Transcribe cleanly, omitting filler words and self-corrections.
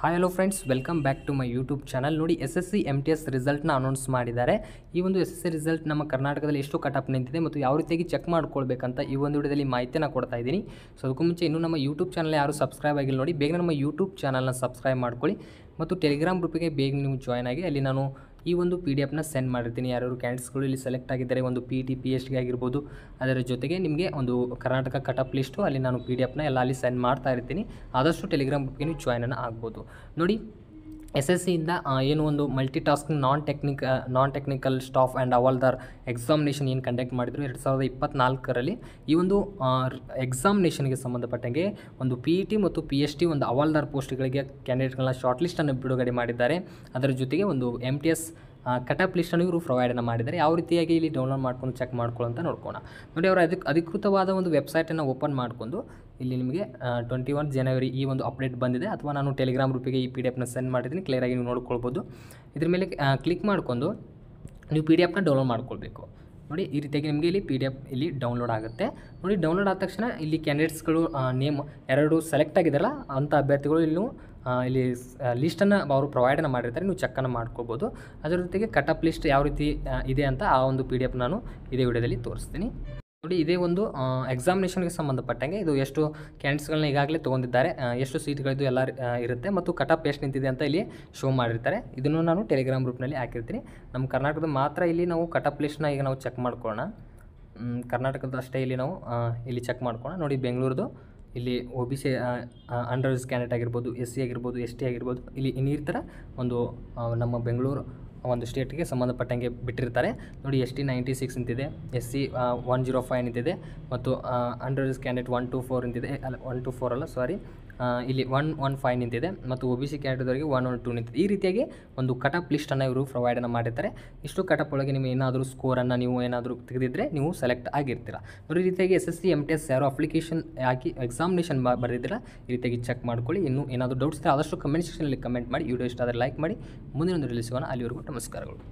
Hi hello friends, welcome back to my YouTube channel. ನೋಡಿ, SSC MTS ರಿಸಲ್ಟ್ನ announce ಮಾಡಿದ್ದಾರೆ. ಈ ಒಂದು SSC ರಿಸಲ್ಟ್ ನಮ್ಮ ಕರ್ನಾಟಕದಲ್ಲಿ ಎಷ್ಟು ಕಟ್ ಆಫ್ ನಿಂತಿದೆ ಮತ್ತು ಯಾವ ರೀತಿಯಾಗಿ ಚೆಕ್ ಮಾಡ್ಕೊಳ್ಬೇಕಂತ ಈ ಒಂದು ವಿಡಿಯೋದಲ್ಲಿ ಮಾಹಿತಿನ ಕೊಡ್ತಾ ಇದ್ದೀನಿ. ಸೊ ಅದಕ್ಕೂ ಮುಂಚೆ ಇನ್ನೂ ನಮ್ಮ ಯೂಟ್ಯೂಬ್ ಚಾನಲ್ ಯಾರು ಸಬ್ಸ್ಕ್ರೈಬ್ ಆಗಿಲ್ಲ ನೋಡಿ, ಬೇಗ ನಮ್ಮ ಯೂಟ್ಯೂಬ್ ಚಾನಲ್ನ ಸಬ್ಸ್ಕ್ರೈಬ್ ಮಾಡ್ಕೊಳ್ಳಿ ಮತ್ತು ಟೆಲಿಗ್ರಾಮ್ ಗ್ರೂಪಿಗೆ ಬೇಗ ನೀವು ಜಾಯ್ನ್ ಆಗಿ. ಅಲ್ಲಿ ನಾನು ಈ ಒಂದು PDF ಸೆಂಡ್ ಮಾಡಿರ್ತೀನಿ. ಯಾರ್ಯಾರು ಕ್ಯಾಂಡಿಡೇಟ್ಸ್ಗಳು ಇಲ್ಲಿ ಸೆಲೆಕ್ಟ್ ಆಗಿದ್ದಾರೆ, ಒಂದು PET PhD ಆಗಿರ್ಬೋದು, ಅದರ ಜೊತೆಗೆ ನಿಮಗೆ ಒಂದು ಕರ್ನಾಟಕ ಕಟ್ ಆಫ್ ಲಿಸ್ಟು ಅಲ್ಲಿ ನಾನು PDF ಎಲ್ಲ ಅಲ್ಲಿ ಸೆಂಡ್ ಮಾಡ್ತಾ ಇರ್ತೀನಿ. ಆದಷ್ಟು ಟೆಲಿಗ್ರಾಮ್ ಗ್ರೂಪ್ಗೆ ನೀವು ಜಾಯ್ನನ್ನು ಆಗ್ಬೋದು. ನೋಡಿ, SSCಯಿಂದ ಏನು ಒಂದು multi tasking non technical staff and Havaldar examination ಏನು ಕಂಡಕ್ಟ್ ಮಾಡಿದ್ರು 2024ರಲ್ಲಿ. ಈ ಒಂದು ಎಕ್ಸಾಮಿನೇಷನ್ಗೆ ಸಂಬಂಧಪಟ್ಟಂಗೆ ಒಂದು PET ಮತ್ತು PhD ಒಂದು ಹವಾಲ್ದಾರ್ ಪೋಸ್ಟ್ಗಳಿಗೆ ಕ್ಯಾಂಡಿಡೇಟ್ಗಳನ್ನ ಶಾರ್ಟ್ ಲಿಸ್ಟನ್ನು ಬಿಡುಗಡೆ ಮಾಡಿದ್ದಾರೆ. ಅದರ ಜೊತೆಗೆ ಒಂದು MTS ಕಟ್ ಆಫ್ ಲಿಸ್ಟನ್ನು ಇವರು ಪ್ರೊವೈಡನ್ನು ಮಾಡಿದ್ದಾರೆ. ಯಾವ ರೀತಿಯಾಗಿ ಇಲ್ಲಿ ಡೌನ್ಲೋಡ್ ಮಾಡ್ಕೊಂಡು ಚೆಕ್ ಮಾಡ್ಕೊಳ್ಳೋಂತ ನೋಡ್ಕೋಣ. ನೋಡಿ, ಅವರು ಅಧಿಕೃತವಾದ ಒಂದು ವೆಬ್ಸೈಟನ್ನು ಓಪನ್ ಮಾಡಿಕೊಂಡು ಇಲ್ಲಿ ನಿಮಗೆ 21 ಜನವರಿ ಈ ಒಂದು ಅಪ್ಡೇಟ್ ಬಂದಿದೆ, ಅಥವಾ ನಾನು ಟೆಲಿಗ್ರಾಮ್ ಗ್ರೂಪಿಗೆ ಈ PDF ಸೆಂಡ್ ಮಾಡಿದ್ದೀನಿ. ಕ್ಲಿಯರಾಗಿ ನೀವು ನೋಡ್ಕೊಳ್ಬೋದು. ಇದ್ರ ಮೇಲೆ ಕ್ಲಿಕ್ ಮಾಡಿಕೊಂಡು ನೀವು PDF ಡೌನ್ಲೋಡ್ ಮಾಡ್ಕೊಳ್ಬೇಕು. ನೋಡಿ, ಈ ರೀತಿಯಾಗಿ ನಿಮಗೆ ಇಲ್ಲಿ PDF ಇಲ್ಲಿ ಡೌನ್ಲೋಡ್ ಆಗುತ್ತೆ. ನೋಡಿ, ಡೌನ್ಲೋಡ್ ಆದ ತಕ್ಷಣ ಇಲ್ಲಿ ಕ್ಯಾಂಡಿಡೇಟ್ಸ್ಗಳು ನೇಮ್ ಎರಡು ಸೆಲೆಕ್ಟ್ ಆಗಿದ್ದಾರಲ್ಲ ಅಂಥ ಅಭ್ಯರ್ಥಿಗಳು ಇಲ್ಲಿ ಲಿಸ್ಟನ್ನು ಅವರು ಪ್ರೊವೈಡನ್ನು ಮಾಡಿರ್ತಾರೆ. ನೀವು ಚೆಕ್ಕನ್ನು ಮಾಡ್ಕೋಬೋದು. ಅದರ ಜೊತೆಗೆ ಕಟ್ ಆಫ್ ಲಿಸ್ಟ್ ಯಾವ ರೀತಿ ಇದೆ ಅಂತ ಆ ಒಂದು PDF ನಾನು ಇದೇ ವಿಡಿಯೋದಲ್ಲಿ ತೋರಿಸ್ತೀನಿ. ನೋಡಿ, ಇದೇ ಒಂದು ಎಕ್ಸಾಮಿನೇಷನ್ಗೆ ಸಂಬಂಧಪಟ್ಟಂಗೆ ಇದು ಎಷ್ಟು ಕ್ಯಾಂಡಿಡೇಟ್ಸ್ಗಳನ್ನ ಈಗಾಗಲೇ ತೊಗೊಂಡಿದ್ದಾರೆ, ಎಷ್ಟು ಸೀಟ್ಗಳಿದ್ದು ಎಲ್ಲ ಇರುತ್ತೆ ಮತ್ತು ಕಟ್ ಆಫ್ ಎಷ್ಟು ನಿಂತಿದೆ ಅಂತ ಇಲ್ಲಿ ಶೋ ಮಾಡಿರ್ತಾರೆ. ಇದನ್ನು ನಾನು ಟೆಲಿಗ್ರಾಮ್ ಗ್ರೂಪ್ನಲ್ಲಿ ಹಾಕಿರ್ತೀನಿ. ನಮ್ಮ ಕರ್ನಾಟಕದ ಮಾತ್ರ ಇಲ್ಲಿ ನಾವು ಕಟ್ ಆಫ್ ಲಿಸ್ಟ್ನ ಈಗ ನಾವು ಚೆಕ್ ಮಾಡ್ಕೊಳ್ಳೋಣ. ಕರ್ನಾಟಕದ ಅಷ್ಟೇ ಇಲ್ಲಿ ನಾವು ಇಲ್ಲಿ ಚೆಕ್ ಮಾಡ್ಕೊಳ್ಳೋಣ. ನೋಡಿ, ಬೆಂಗಳೂರದು ಇಲ್ಲಿ OBC ಅಂಡರ್ ರಿಸರ್ವ್ ಕ್ಯಾಂಡಿಡೇಟ್ ಆಗಿರ್ಬೋದು, SC ಆಗಿರ್ಬೋದು, ST ಆಗಿರ್ಬೋದು, ಇಲ್ಲಿ ಈ ಥರ ಒಂದು ನಮ್ಮ ಬೆಂಗಳೂರು ಒಂದು ಸ್ಟೇಟ್ಗೆ ಸಂಬಂಧಪಟ್ಟಂಗೆ ಬಿಟ್ಟಿರ್ತಾರೆ. ನೋಡಿ, ST 96 ನಿಂತಿದೆ, SC 105 ನಿಂತಿದೆ ಮತ್ತು ಅಂಡರ್ ರಿಸರ್ವ್ ಕ್ಯಾಂಡಿಡೇಟ್ 124 ನಿಂತಿದೆ. ಅಲ್ಲ, 124 ಅಲ್ಲ, ಸಾರಿ, ಇಲ್ಲಿ 115 ನಿಂತಿದೆ ಮತ್ತು OBC ಕ್ಯಾಂಡಿಡೇಟ್ವರಿಗೆ 112 ನಿಂತಿದೆ. ಈ ರೀತಿಯಾಗಿ ಒಂದು ಕಟ್ ಆಫ್ ಲಿಸ್ಟನ್ನು ಇವರು ಪ್ರೊವೈಡನ್ನು ಮಾಡಿರ್ತಾರೆ. ಇಷ್ಟು ಕಟ್ ಆಫ್ ಒಳಗೆ ನೀವು ಏನಾದರೂ ಸ್ಕೋರನ್ನು ನೀವು ಏನಾದರೂ ತೆಗೆದಿದ್ದರೆ ನೀವು ಸೆಲೆಕ್ಟ್ ಆಗಿರ್ತೀರ. ನೋಡಿ, ಈ ರೀತಿಯಾಗಿ SSC MTS ಯಾರು ಅಪ್ಲಿಕೇಶನ್ ಹಾಕಿ ಎಕ್ಸಾಮಿನೇಷನ್ ಬರೆದಿದ್ದೀರ, ಈ ರೀತಿಯಾಗಿ ಚೆಕ್ ಮಾಡ್ಕೊಳ್ಳಿ. ಇನ್ನೂ ಏನಾದರೂ ಡೌಟ್ಸ್ ಇದ್ದರೆ ಆದಷ್ಟು ಕಮೆಂಟ್ ಸೆಕ್ಷನಲ್ಲಿ ಕಮೆಂಟ್ ಮಾಡಿ. ವಿಡಿಯೋ ಇಷ್ಟ ಆದರೆ ಲೈಕ್ ಮಾಡಿ. ಮುಂದಿನ ಒಂದು ರಿಲೀಸ್ ಸಿಗೋಣ. ಅಲ್ಲಿವರೆಗೂ ನಮಸ್ಕಾರಗಳು.